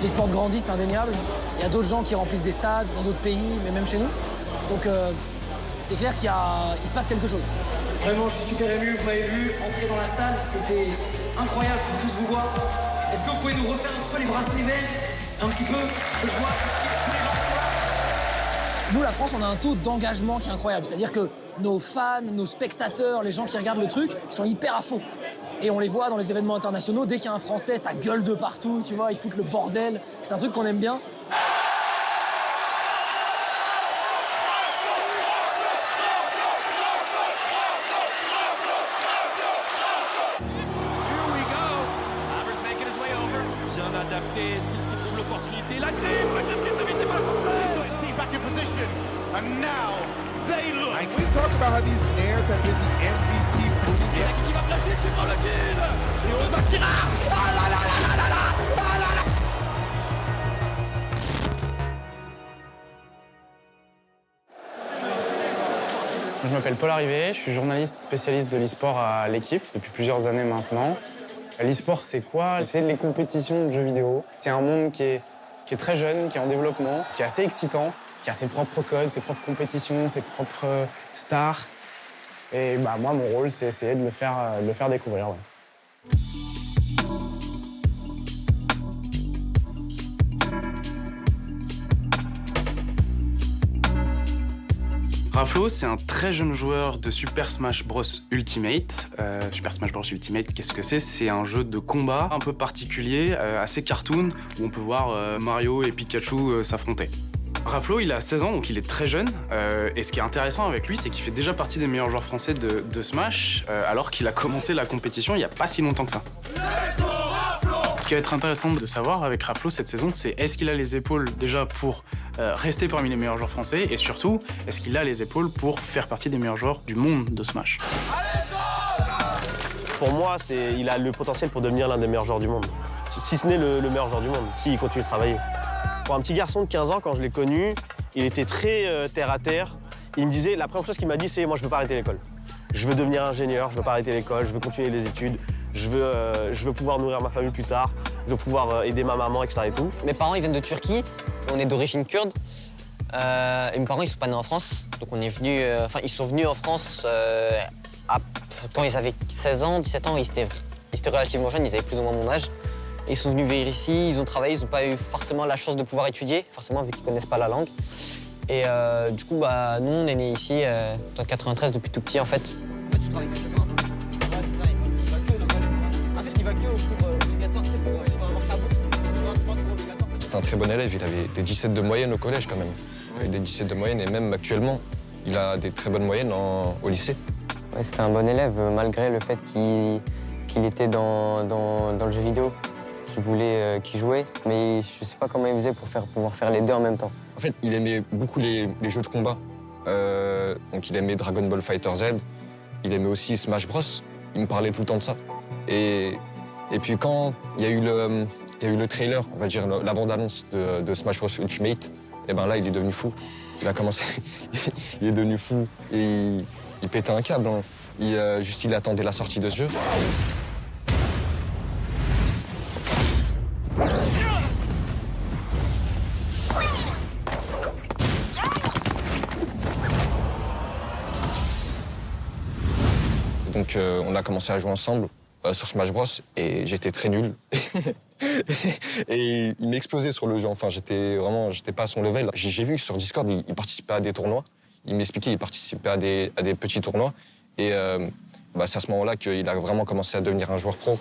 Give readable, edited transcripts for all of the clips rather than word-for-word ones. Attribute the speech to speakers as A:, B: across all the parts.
A: Les sports grandissent, c'est indéniable. Il y a d'autres gens qui remplissent des stades dans d'autres pays, mais même chez nous. Donc c'est clair qu'il se passe quelque chose. Vraiment, je suis super ému. Vous m'avez vu entrer dans la salle, c'était incroyable pour tous vous voir. Est-ce que vous pouvez nous refaire un petit peu les bracelets verts? Un petit peu, que je vois tous les gens qui sont là. Nous, la France, on a un taux d'engagement qui est incroyable. C'est-à-dire que nos fans, nos spectateurs, les gens qui regardent le truc, sont hyper à fond. Et on les voit dans les événements internationaux. Dès qu'il y a un Français, ça gueule de partout, tu vois, ils foutent le bordel. C'est un truc qu'on aime bien.
B: Je m'appelle Paul Arrivé, je suis journaliste spécialiste de l'e-sport à l'équipe depuis plusieurs années maintenant. L'e-sport, c'est quoi? C'est les compétitions de jeux vidéo. C'est un monde qui est très jeune, qui est en développement, qui est assez excitant, qui a ses propres codes, ses propres compétitions, ses propres stars. Et bah, moi, mon rôle, c'est essayer de le faire découvrir. Ouais. Raflo, c'est un très jeune joueur de Super Smash Bros Ultimate. Super Smash Bros Ultimate, qu'est-ce que c'est? C'est un jeu de combat un peu particulier, assez cartoon, où on peut voir Mario et Pikachu s'affronter. Raflo, il a 16 ans, donc il est très jeune. Et ce qui est intéressant avec lui, c'est qu'il fait déjà partie des meilleurs joueurs français de Smash, alors qu'il a commencé la compétition il n'y a pas si longtemps que ça. Ce qui va être intéressant de savoir avec Raflo cette saison, c'est est-ce qu'il a les épaules déjà pour rester parmi les meilleurs joueurs français, et surtout, est-ce qu'il a les épaules pour faire partie des meilleurs joueurs du monde de Smash?
C: Pour moi, il a le potentiel pour devenir l'un des meilleurs joueurs du monde. Si ce n'est le meilleur joueur du monde, s'il continue de travailler. Pour un petit garçon de 15 ans, quand je l'ai connu, il était très terre à terre. Il me disait, la première chose qu'il m'a dit, c'est « moi, je veux pas arrêter l'école. Je veux devenir ingénieur, je veux pas arrêter l'école, je veux continuer les études, je veux pouvoir nourrir ma famille plus tard, je veux pouvoir aider ma maman, etc. et tout. »
D: Mes parents, ils viennent de Turquie, on est d'origine kurde. Et mes parents, ils sont pas nés en France. Donc on est venus, ils sont venus en France quand ils avaient 16 ans, 17 ans, ils étaient relativement jeunes, ils avaient plus ou moins mon âge. Et ils sont venus vivre ici, ils ont travaillé, ils n'ont pas eu forcément la chance de pouvoir étudier, forcément vu qu'ils connaissent pas la langue. Et du coup, bah, nous, on est nés ici, en 93, depuis tout petit, en fait. Tu travailles quelque part? Ouais, c'est ça. En fait, il va que au cours obligatoire, c'est pour avoir sa bourse.
E: C'est un très bon élève, il avait des 17 de moyenne au collège quand même. Il avait des 17 de moyenne et même actuellement, il a des très bonnes moyennes au lycée.
D: Ouais, c'était un bon élève, malgré le fait qu'il était dans le jeu vidéo, qu'il jouait, mais je sais pas comment il faisait pour pouvoir faire les deux en même temps.
E: En fait, il aimait beaucoup les jeux de combat. Donc il aimait Dragon Ball Fighter Z, il aimait aussi Smash Bros. Il me parlait tout le temps de ça. Et puis quand il y a eu le trailer, on va dire la bande-annonce de Smash Bros Ultimate, et ben là, il est devenu fou. Il a commencé, il est devenu fou et il pétait un câble. Hein. Il attendait la sortie de ce jeu. Donc on a commencé à jouer ensemble sur Smash Bros et j'étais très nul. Et il m'explosait sur le jeu. Enfin, j'étais pas à son level. J'ai vu que sur Discord, il participait à des tournois. Il m'expliquait qu'il participait à des petits tournois. Et c'est à ce moment-là qu'il a vraiment commencé à devenir un joueur pro.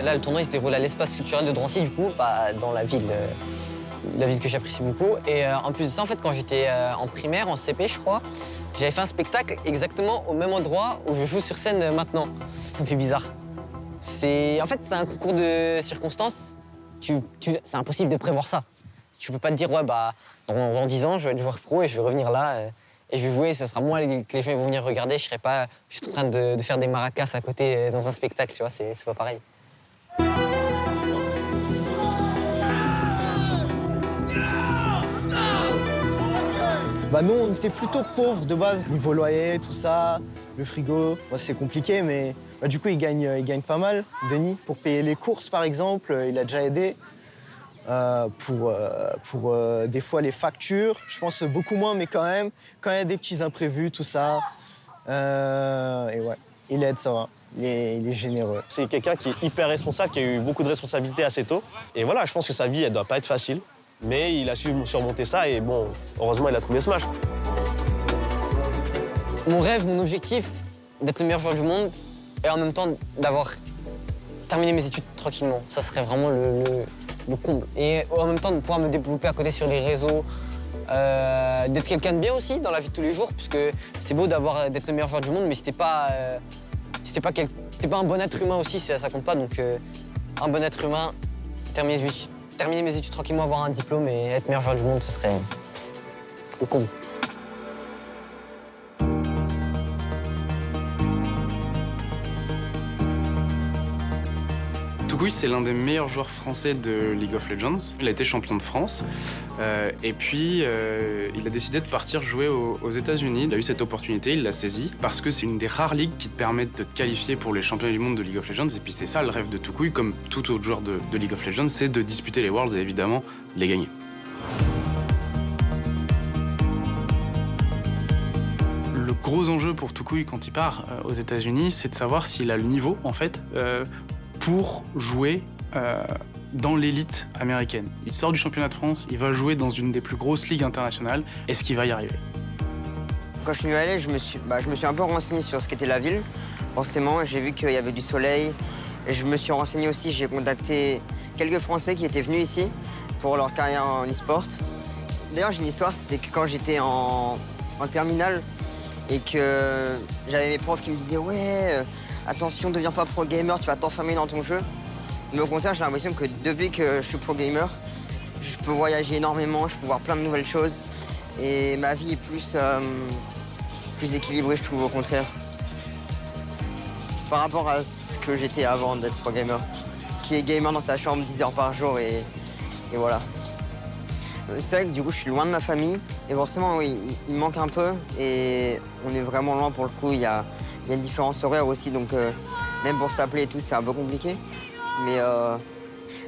D: Là, le tournoi il se déroule à l'espace culturel de Drancy, du coup, dans la ville que j'apprécie beaucoup. Et en plus de ça, en fait, quand j'étais en primaire, en CP, je crois, j'avais fait un spectacle exactement au même endroit où je joue sur scène maintenant. Ça me fait bizarre. En fait, c'est un concours de circonstances. C'est impossible de prévoir ça. Tu peux pas te dire, ouais, bah, dans 10 ans, je vais être joueur pro et je vais revenir là et je vais jouer. Ce sera moi que les gens vont venir regarder. Je suis en train de faire des maracas à côté dans un spectacle, tu vois, c'est pas pareil.
F: Bah nous, on était plutôt pauvres de base, niveau loyer, tout ça. Le frigo, c'est compliqué, mais du coup, il gagne pas mal, Denis. Pour payer les courses, par exemple, il a déjà aidé. Pour des fois les factures, je pense beaucoup moins, mais quand même, quand il y a des petits imprévus, tout ça, et ouais, il aide, ça va. Il est généreux.
C: C'est quelqu'un qui est hyper responsable, qui a eu beaucoup de responsabilités assez tôt. Et voilà, je pense que sa vie, elle doit pas être facile. Mais il a su surmonter ça et bon, heureusement, il a trouvé Smash.
D: Mon rêve, mon objectif, d'être le meilleur joueur du monde et en même temps d'avoir terminé mes études tranquillement. Ça serait vraiment le comble. Et en même temps de pouvoir me développer à côté sur les réseaux, d'être quelqu'un de bien aussi dans la vie de tous les jours, puisque c'est beau d'être le meilleur joueur du monde, mais si t'es pas un bon être humain aussi, ça compte pas. Donc un bon être humain, terminer mes études tranquillement, avoir un diplôme et être meilleur joueur du monde, ce serait le comble.
B: Toucouille, c'est l'un des meilleurs joueurs français de League of Legends. Il a été champion de France. Et puis, il a décidé de partir jouer aux États-Unis. Il a eu cette opportunité, il l'a saisie, parce que c'est une des rares ligues qui te permettent de te qualifier pour les championnats du monde de League of Legends. Et puis, c'est ça le rêve de Toucouille, comme tout autre joueur de League of Legends, c'est de disputer les Worlds et évidemment les gagner. Le gros enjeu pour Toucouille quand il part aux États-Unis, c'est de savoir s'il a le niveau, en fait, pour jouer dans l'élite américaine. Il sort du championnat de France, il va jouer dans une des plus grosses ligues internationales. Est-ce qu'il va y arriver?
G: Quand je suis venu à LA, je me suis un peu renseigné sur ce qu'était la ville. Forcément, j'ai vu qu'il y avait du soleil. Et je me suis renseigné aussi, j'ai contacté quelques Français qui étaient venus ici pour leur carrière en e-sport. D'ailleurs, j'ai une histoire, c'était que quand j'étais en terminale, et que j'avais mes profs qui me disaient « Ouais, attention, deviens pas pro gamer, tu vas t'enfermer dans ton jeu ». Mais au contraire, j'ai l'impression que depuis que je suis pro gamer, je peux voyager énormément, je peux voir plein de nouvelles choses. Et ma vie est plus équilibrée, je trouve, au contraire. Par rapport à ce que j'étais avant d'être pro gamer. Qui est gamer dans sa chambre 10 heures par jour et voilà. C'est vrai que du coup, je suis loin de ma famille. Et forcément, oui, il me manque un peu. Et on est vraiment loin pour le coup. Il y a une différence horaire aussi. Donc, même pour s'appeler et tout, c'est un peu compliqué. Mais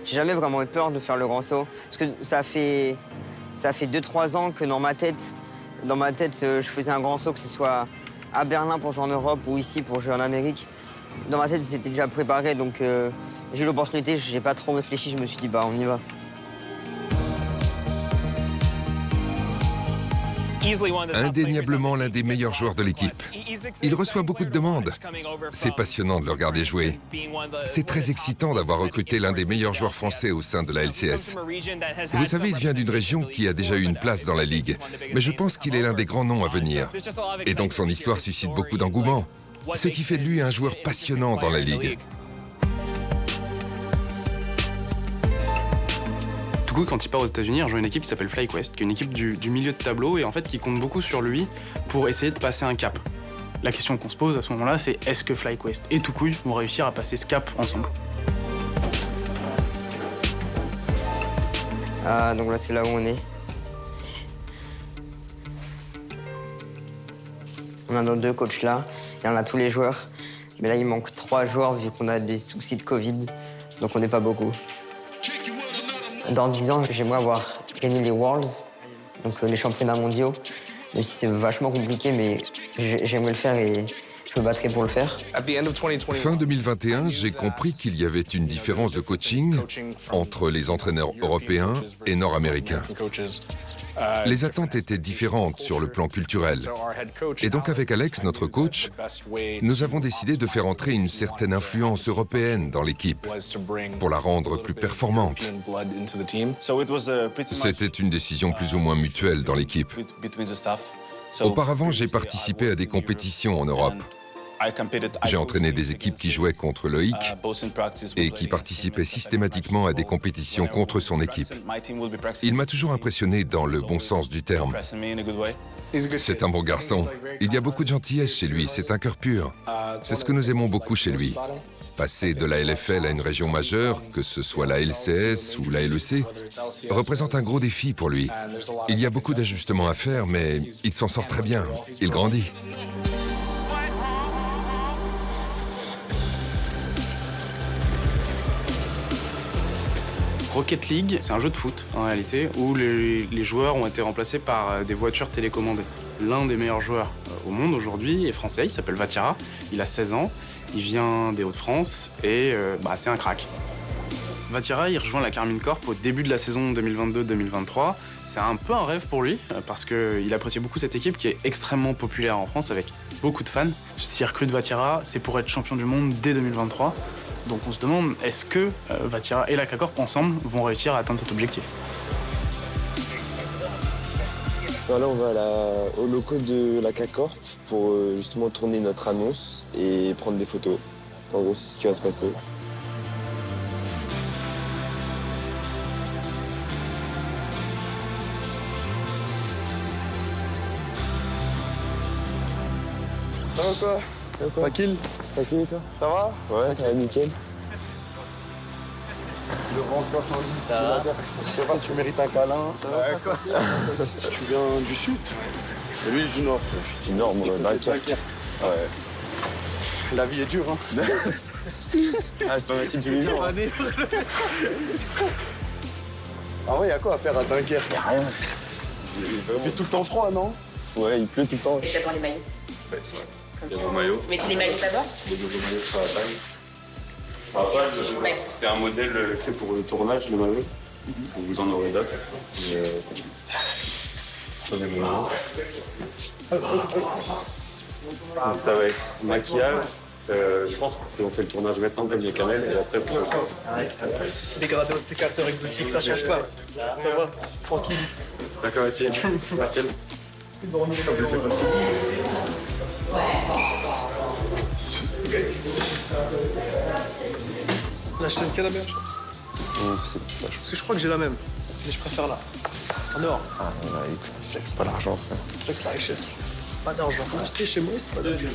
G: j'ai jamais vraiment eu peur de faire le grand saut. Parce que ça fait 2-3 ans que dans ma tête, je faisais un grand saut, que ce soit à Berlin pour jouer en Europe ou ici pour jouer en Amérique. Dans ma tête, c'était déjà préparé. Donc, j'ai eu l'opportunité, j'ai pas trop réfléchi. Je me suis dit, bah, on y va.
H: Indéniablement l'un des meilleurs joueurs de l'équipe. Il reçoit beaucoup de demandes. C'est passionnant de le regarder jouer. C'est très excitant d'avoir recruté l'un des meilleurs joueurs français au sein de la LCS. Vous savez, il vient d'une région qui a déjà eu une place dans la Ligue. Mais je pense qu'il est l'un des grands noms à venir. Et donc son histoire suscite beaucoup d'engouement. Ce qui fait de lui un joueur passionnant dans la Ligue.
B: Quand il part aux États-Unis, il rejoint une équipe qui s'appelle FlyQuest, qui est une équipe du milieu de tableau et en fait qui compte beaucoup sur lui pour essayer de passer un cap. La question qu'on se pose à ce moment-là, c'est est-ce que FlyQuest et Toucouille vont réussir à passer ce cap ensemble?
G: Ah, donc là, c'est là où on est. On a nos 2 coachs là, et on a tous les joueurs. Mais là, il manque 3 joueurs vu qu'on a des soucis de Covid, donc on n'est pas beaucoup. Dans 10 ans, j'aimerais avoir gagné les Worlds, donc les championnats mondiaux. Même si c'est vachement compliqué, mais j'aimerais le faire et je me battrai pour le faire.
H: Fin 2021, j'ai compris qu'il y avait une différence de coaching entre les entraîneurs européens et nord-américains. Les attentes étaient différentes sur le plan culturel. Et donc avec Alex, notre coach, nous avons décidé de faire entrer une certaine influence européenne dans l'équipe pour la rendre plus performante. C'était une décision plus ou moins mutuelle dans l'équipe. Auparavant, j'ai participé à des compétitions en Europe. J'ai entraîné des équipes qui jouaient contre Loïc et qui participaient systématiquement à des compétitions contre son équipe. Il m'a toujours impressionné dans le bon sens du terme. C'est un bon garçon. Il y a beaucoup de gentillesse chez lui, c'est un cœur pur. C'est ce que nous aimons beaucoup chez lui. Passer de la LFL à une région majeure, que ce soit la LCS ou la LEC, représente un gros défi pour lui. Il y a beaucoup d'ajustements à faire, mais il s'en sort très bien. Il grandit.
B: Rocket League, c'est un jeu de foot en réalité, où les joueurs ont été remplacés par des voitures télécommandées. L'un des meilleurs joueurs au monde aujourd'hui est français, il s'appelle Vatira, il a 16 ans, il vient des Hauts-de-France et c'est un crack. Vatira, il rejoint la Carmine Corp au début de la saison 2022-2023. C'est un peu un rêve pour lui, parce qu'il appréciait beaucoup cette équipe qui est extrêmement populaire en France avec beaucoup de fans. S'il recrute Vatira, c'est pour être champion du monde dès 2023. Donc on se demande, est-ce que Vatira et la K-Corp ensemble vont réussir à atteindre cet objectif?
I: Là, on va au loco de la K-Corp pour justement tourner notre annonce et prendre des photos. En gros, c'est ce qui va se passer.
J: Ça va quoi? Tranquille?
I: Tranquille et toi?
J: Ça va?
I: Ouais, ça va nickel.
J: Le rang 70,
D: Ça va?
J: je sais pas si tu mérites un câlin. Ça va quoi? Tu viens du sud? Et lui, du nord.
I: Du nord, moi, Dunkerque. Ouais.
J: La vie est dure, hein?
I: Ah, c'est pas facile tous les jours. Hein.
J: En vrai, y a quoi à faire à Dunkerque?
I: Y a rien.
J: Il fait tout le temps froid, non?
I: Ouais, il pleut tout le temps.
K: Et j'adore les maillots.
J: Ouais, c'est vrai.
K: Comme ça, vous mettez les maillots d'abord?
J: Les maillots sur la taille.
L: C'est un modèle fait pour le tournage, le maillot. Vous en aurez d'autres. Ça va être maquillage. Je pense qu'on fait le tournage maintenant comme les cannelles et après pour...
J: Dégradé au sécateur exotique, ça change pas. Ça va, tranquille.
L: D'accord, Étienne. Laquelle?
J: La chaîne quelle la meilleure? Parce que je crois que j'ai la même, mais je préfère là. En dehors.
I: Ah, bah, écoute, flex pas l'argent, frère.
J: Flex la richesse. Pas d'argent. Faut acheter chez moi, c'est pas d'argent.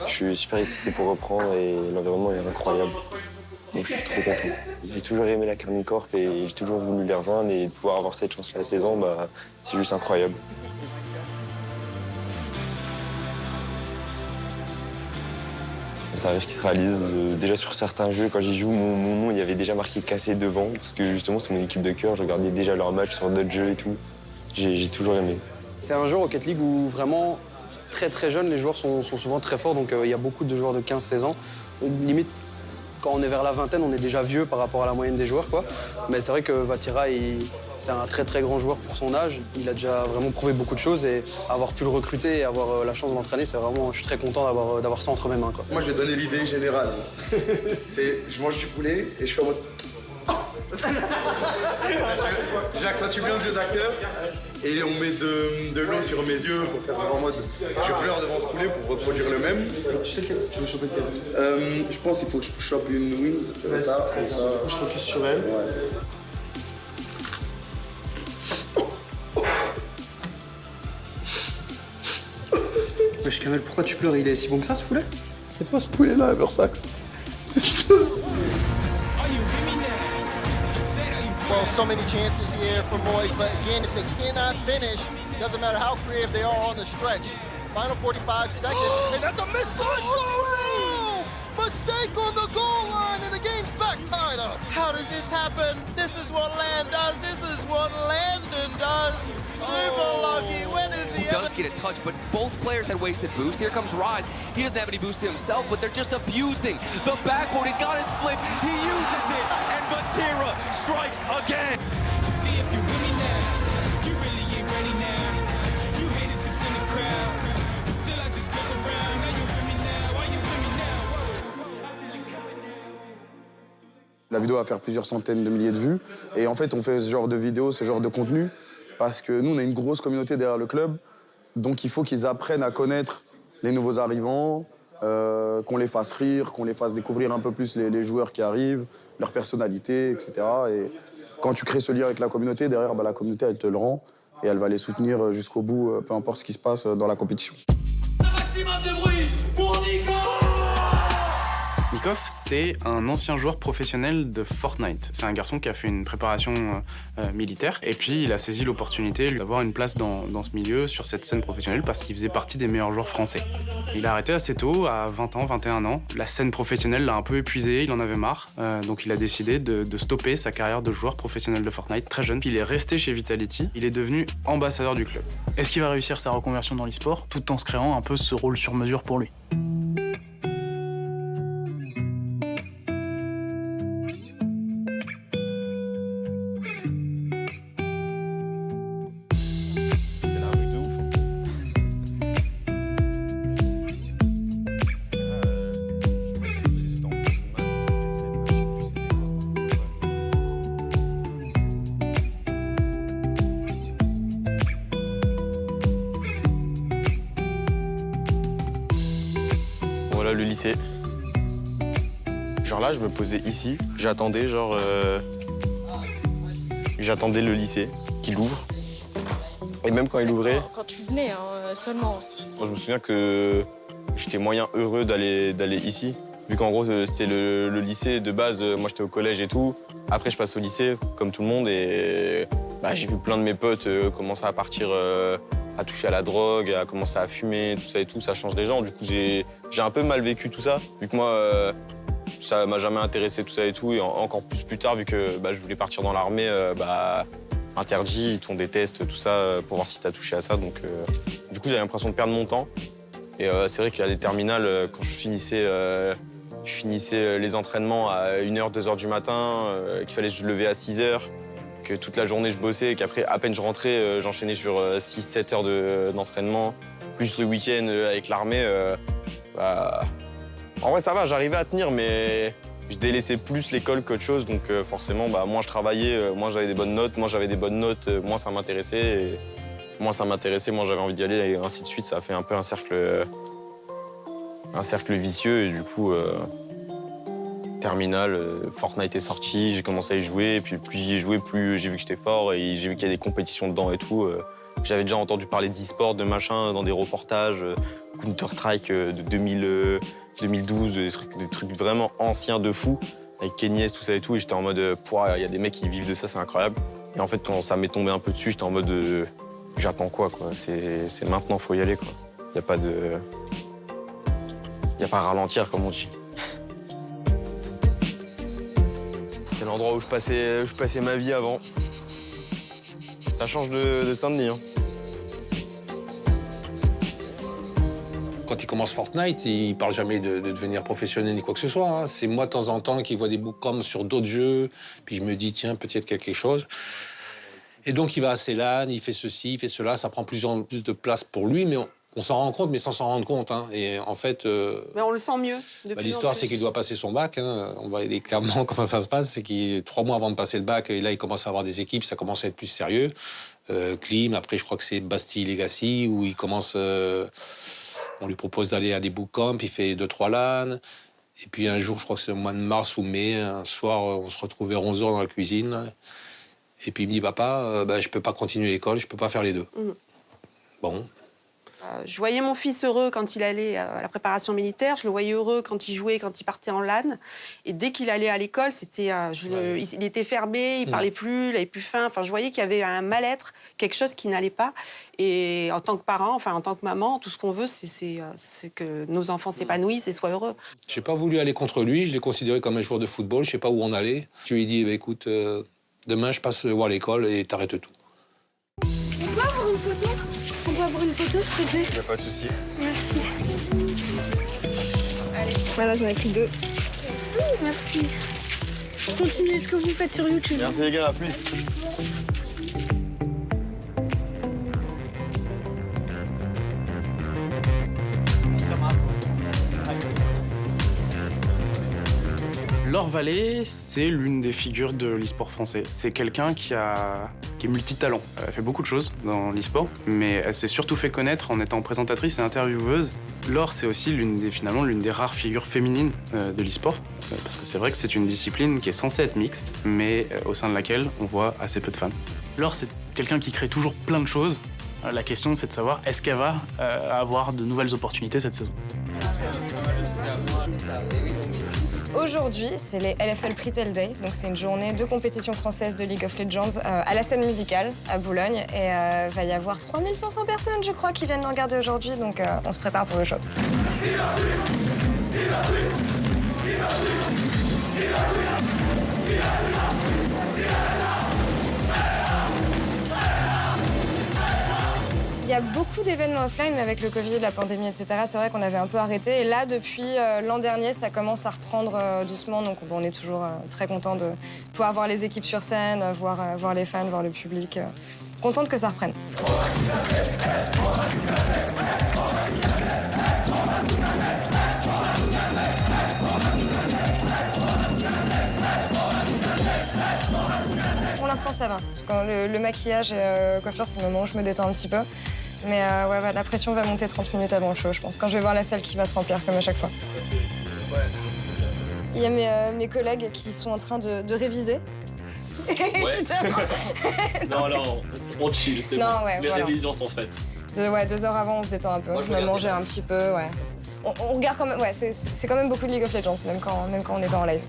I: Je suis super excité pour reprendre et l'environnement est incroyable. Donc je suis trop content. J'ai toujours aimé la Carmine Corp et j'ai toujours voulu les rejoindre et de pouvoir avoir cette chance-là à 16 ans, c'est juste incroyable. C'est un rêve qui se réalise. Déjà sur certains jeux, quand j'y joue, mon nom, il y avait déjà marqué cassé devant, parce que justement c'est mon équipe de cœur, je regardais déjà leurs matchs sur d'autres jeux et tout. J'ai toujours aimé.
M: C'est un jeu Rocket League où vraiment, très très jeunes, les joueurs sont souvent très forts, donc il y a beaucoup de joueurs de 15-16 ans. Limite, quand on est vers la vingtaine, on est déjà vieux par rapport à la moyenne des joueurs, quoi. Mais c'est vrai que Vatira, c'est un très très grand joueur pour son âge. Il a déjà vraiment prouvé beaucoup de choses et avoir pu le recruter et avoir la chance de l'entraîner, c'est vraiment, je suis très content d'avoir ça entre mes mains, quoi.
J: Moi, je vais donner l'idée générale. Je mange du poulet et je fais en mode... J'accentue bien le jeu d'acteur et on met de l'eau sur mes yeux pour faire en mode je pleure devant ce poulet pour reproduire le même. Tu sais tu veux choper quel? Je pense qu'il faut que je chope une wings, comme ça. Je focus sur elle. Ouais.
M: Wesh Kamel, pourquoi tu pleures? Il est si bon que ça, ce poulet?
J: C'est pas ce poulet là, Versax.
N: Well, so many chances here for boys, but again, if they cannot finish, doesn't matter how creative they are on the stretch. Final 45 seconds, and that's a missed touch! Oh, no! Mistake on the goal line, and the game's back tied up. How does this happen? This is what Land does. This is what Landon does. Super lucky. When is he
O: does get a touch, but both players had wasted boost. Here comes Rise. He doesn't have any boost himself, but they're just abusing the backboard. He's got his flip. He uses it, and Vatira strikes again. See if you really now. You really ain't ready now. You haters just in the crowd, but still I just look around. Now you with me now. Why you with me now?
J: La vidéo va faire plusieurs centaines de milliers de vues. Et en fait, on fait ce genre de vidéo, ce genre de contenu, parce que nous, on a une grosse communauté derrière le club. Donc il faut qu'ils apprennent à connaître les nouveaux arrivants, qu'on les fasse rire, qu'on les fasse découvrir un peu plus les joueurs qui arrivent, leur personnalité, etc. Et quand tu crées ce lien avec la communauté, derrière, la communauté, elle te le rend et elle va les soutenir jusqu'au bout, peu importe ce qui se passe dans la compétition.
O: Un maximum de bruit pour Nico!
B: Kalachnikov, c'est un ancien joueur professionnel de Fortnite. C'est un garçon qui a fait une préparation militaire et puis il a saisi l'opportunité d'avoir une place dans ce milieu, sur cette scène professionnelle, parce qu'il faisait partie des meilleurs joueurs français. Il a arrêté assez tôt, à 20 ans, 21 ans. La scène professionnelle l'a un peu épuisé, il en avait marre, donc il a décidé de stopper sa carrière de joueur professionnel de Fortnite très jeune. Puis il est resté chez Vitality, il est devenu ambassadeur du club.
P: Est-ce qu'il va réussir sa reconversion dans l'e-sport tout en se créant un peu ce rôle sur mesure pour lui?
C: Voilà le lycée. Genre là, je me posais ici, j'attendais j'attendais le lycée qu'il ouvre. Et même quand il ouvrait...
Q: Quand tu venais, seulement.
C: Moi, je me souviens que j'étais moyen heureux d'aller ici. Vu qu'en gros, c'était le lycée de base. Moi, j'étais au collège et tout. Après, je passe au lycée, comme tout le monde. Et j'ai vu plein de mes potes commencer à partir, à toucher à la drogue, à commencer à fumer, tout ça et tout. Ça change les gens. Du coup, j'ai un peu mal vécu tout ça. Vu que moi, ça m'a jamais intéressé, tout ça et tout. Et encore plus tard, vu que je voulais partir dans l'armée, interdit, ils te font des tests, tout ça, pour voir si t'as touché à ça. Donc, du coup, j'avais l'impression de perdre mon temps. Et c'est vrai qu'à les terminales, quand je finissais les entraînements à 1h, 2h du matin, qu'il fallait se lever à 6h, que toute la journée je bossais, et qu'après, à peine je rentrais, j'enchaînais sur 6-7 heures d'entraînement, plus le week-end avec l'armée. En vrai, ça va, j'arrivais à tenir, mais je délaissais plus l'école qu'autre chose. Donc forcément, moins je travaillais, moins j'avais des bonnes notes, moins j'avais des bonnes notes, moins ça m'intéressait. Et moins ça m'intéressait, moins j'avais envie d'y aller, et ainsi de suite. Ça a fait un peu un cercle vicieux. Et du coup, terminale, Fortnite est sorti, j'ai commencé à y jouer. Et puis plus j'y ai joué, plus j'ai vu que j'étais fort et j'ai vu qu'il y a des compétitions dedans et tout. J'avais déjà entendu parler d'e-sport, de machin, dans des reportages, Counter-Strike de 2012, des trucs vraiment anciens de fou, avec Kenyes, tout ça et tout. Et j'étais en mode, il y a des mecs qui vivent de ça, c'est incroyable. Et en fait, quand ça m'est tombé un peu dessus, j'étais en mode, j'attends quoi, quoi. C'est maintenant, faut y aller, quoi. Il n'y a pas à ralentir, comme on dit. C'est l'endroit où je passais ma vie avant. Ça change de Saint-Denis, hein.
R: Quand il commence Fortnite, il parle jamais de devenir professionnel ni quoi que ce soit, hein. C'est moi, de temps en temps, qui vois des bootcamps sur d'autres jeux, puis je me dis, tiens, peut-être quelque chose. Et donc, il va à Ceylan, il fait ceci, il fait cela, ça prend plus de place pour lui, mais on s'en rend compte, mais sans s'en rendre compte, hein. Et en fait...
S: Mais on le sent mieux.
R: L'histoire, c'est qu'il doit passer son bac, hein. On va aller clairement comment ça se passe. C'est qu'il 3 mois avant de passer le bac, et là, il commence à avoir des équipes, ça commence à être plus sérieux. Klim, après, je crois que c'est Bastille Legacy, où il commence... on lui propose d'aller à des bootcamps, il fait 2-3 LAN. Et puis un jour, je crois que c'est le mois de mars ou mai, un soir, on se retrouve vers 11h dans la cuisine. Là. Et puis il me dit, papa, je peux pas continuer l'école, je peux pas faire les deux. Bon.
S: Je voyais mon fils heureux quand il allait à la préparation militaire, je le voyais heureux quand il jouait, quand il partait en LAN. Et dès qu'il allait à l'école, il était fermé, il parlait plus, il avait plus faim. Enfin, je voyais qu'il y avait un mal-être, quelque chose qui n'allait pas. Et en tant que parent, en tant que maman, tout ce qu'on veut, c'est que nos enfants s'épanouissent et soient heureux.
R: J'ai pas voulu aller contre lui, je l'ai considéré comme un joueur de football, je sais pas où on allait. Je lui ai dit, écoute, demain je passe voir l'école et t'arrêtes tout.
Q: On peut avoir une photo? On peut avoir une photo, s'il te plaît?
C: Y a pas de souci.
Q: Merci. Allez. Voilà, j'en ai pris 2. Merci. Continuez ce que vous faites sur YouTube.
C: Merci les gars, à plus.
B: Laure Vallée, c'est l'une des figures de l'e-sport français. C'est quelqu'un qui est multitalent. Elle fait beaucoup de choses dans l'e-sport, mais elle s'est surtout fait connaître en étant présentatrice et intervieweuse. Laure, c'est aussi l'une des rares figures féminines de l'e-sport, parce que c'est vrai que c'est une discipline qui est censée être mixte, mais au sein de laquelle on voit assez peu de femmes. Laure, c'est quelqu'un qui crée toujours plein de choses. La question, c'est de savoir, est-ce qu'elle va avoir de nouvelles opportunités cette saison?
T: aujourd'hui, c'est les LFL Pre-Tail Day. Donc c'est une journée de compétition française de League of Legends à la scène musicale à Boulogne. Et va y avoir 3500 personnes, je crois, qui viennent nous regarder aujourd'hui. Donc on se prépare pour le show. Il y a beaucoup d'événements offline, mais avec le Covid, la pandémie, etc., c'est vrai qu'on avait un peu arrêté. Et là, depuis l'an dernier, ça commence à reprendre doucement. Donc on est toujours très content de pouvoir voir les équipes sur scène, voir les fans, voir le public. Contente que ça reprenne. Pour l'instant, ça va. Quand le maquillage et coiffure, c'est le moment où je me détends un petit peu. Mais ouais, la pression va monter 30 minutes avant le show, je pense, quand je vais voir la salle qui va se remplir, comme à chaque fois. Il y a mes collègues qui sont en train de réviser.
U: Ouais. Non, là, on chill, c'est bon.
T: Ouais,
U: les révisions sont faites.
T: 2 heures avant, on se détend un peu.
U: Moi,
T: je me mangeais un petit peu, ouais. On regarde quand même, ouais, c'est quand même beaucoup de League of Legends, même quand on n'est pas en live.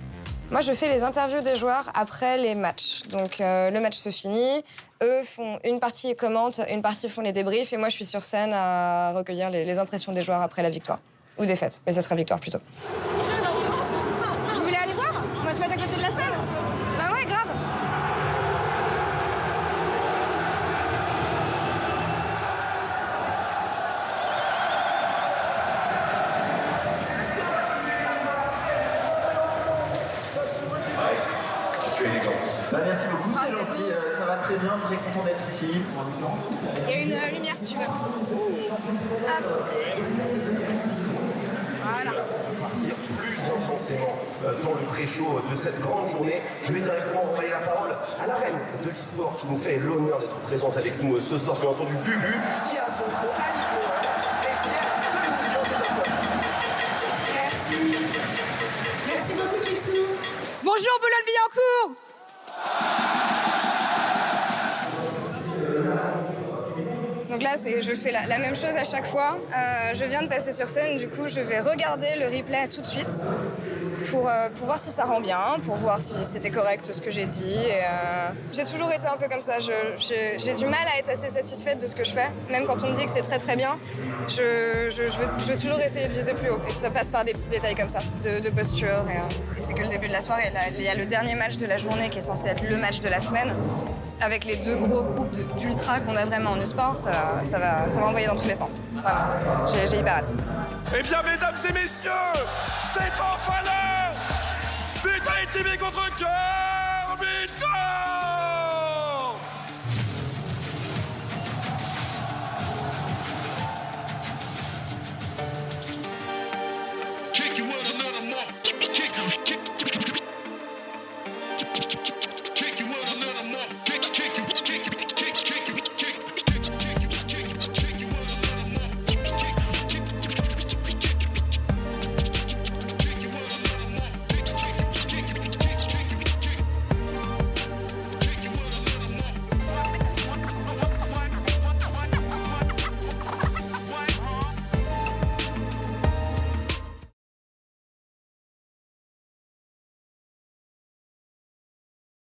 T: Moi, je fais les interviews des joueurs après les matchs. Donc, le match se finit. Eux font une partie commentent, une partie font les débriefs. Et moi, je suis sur scène à recueillir les impressions des joueurs après la victoire. Ou défaite, mais ça sera victoire plutôt.
Q: Vous voulez aller voir? On va se mettre à côté de la salle. Bah ouais, grave.
V: Merci beaucoup, c'est gentil. Ça va très bien, très content d'être ici.
Q: Il y a une lumière si tu veux. Hop. Voilà.
W: Partir plus intensément dans le pré-show de cette grande journée. Je vais directement envoyer la parole à la reine de l'e-sport qui nous fait l'honneur d'être présente avec nous ce soir. Bien entendu, Gugu, qui a son micro à l'e-sport et qui est de l'émission.
Q: Merci. Merci beaucoup, Trixou. Bonjour, Boulogne-Billancourt.
T: Donc là, je fais la même chose à chaque fois. Je viens de passer sur scène, du coup, je vais regarder le replay tout de suite pour voir si ça rend bien, pour voir si c'était correct ce que j'ai dit. J'ai toujours été un peu comme ça. J'ai du mal à être assez satisfaite de ce que je fais, même quand on me dit que c'est très très bien. Je veux toujours essayer de viser plus haut. Et ça passe par des petits détails comme ça, de posture. Et c'est que le début de la soirée. Là, il y a le dernier match de la journée qui est censé être le match de la semaine. Avec les 2 gros groupes d'ultra qu'on a vraiment en e-sport, ça va envoyer dans tous les sens. Vraiment, j'ai hyper hâte.
W: Eh bien, mesdames et messieurs, c'est enfin l'heure! Vitality TV contre Cœur!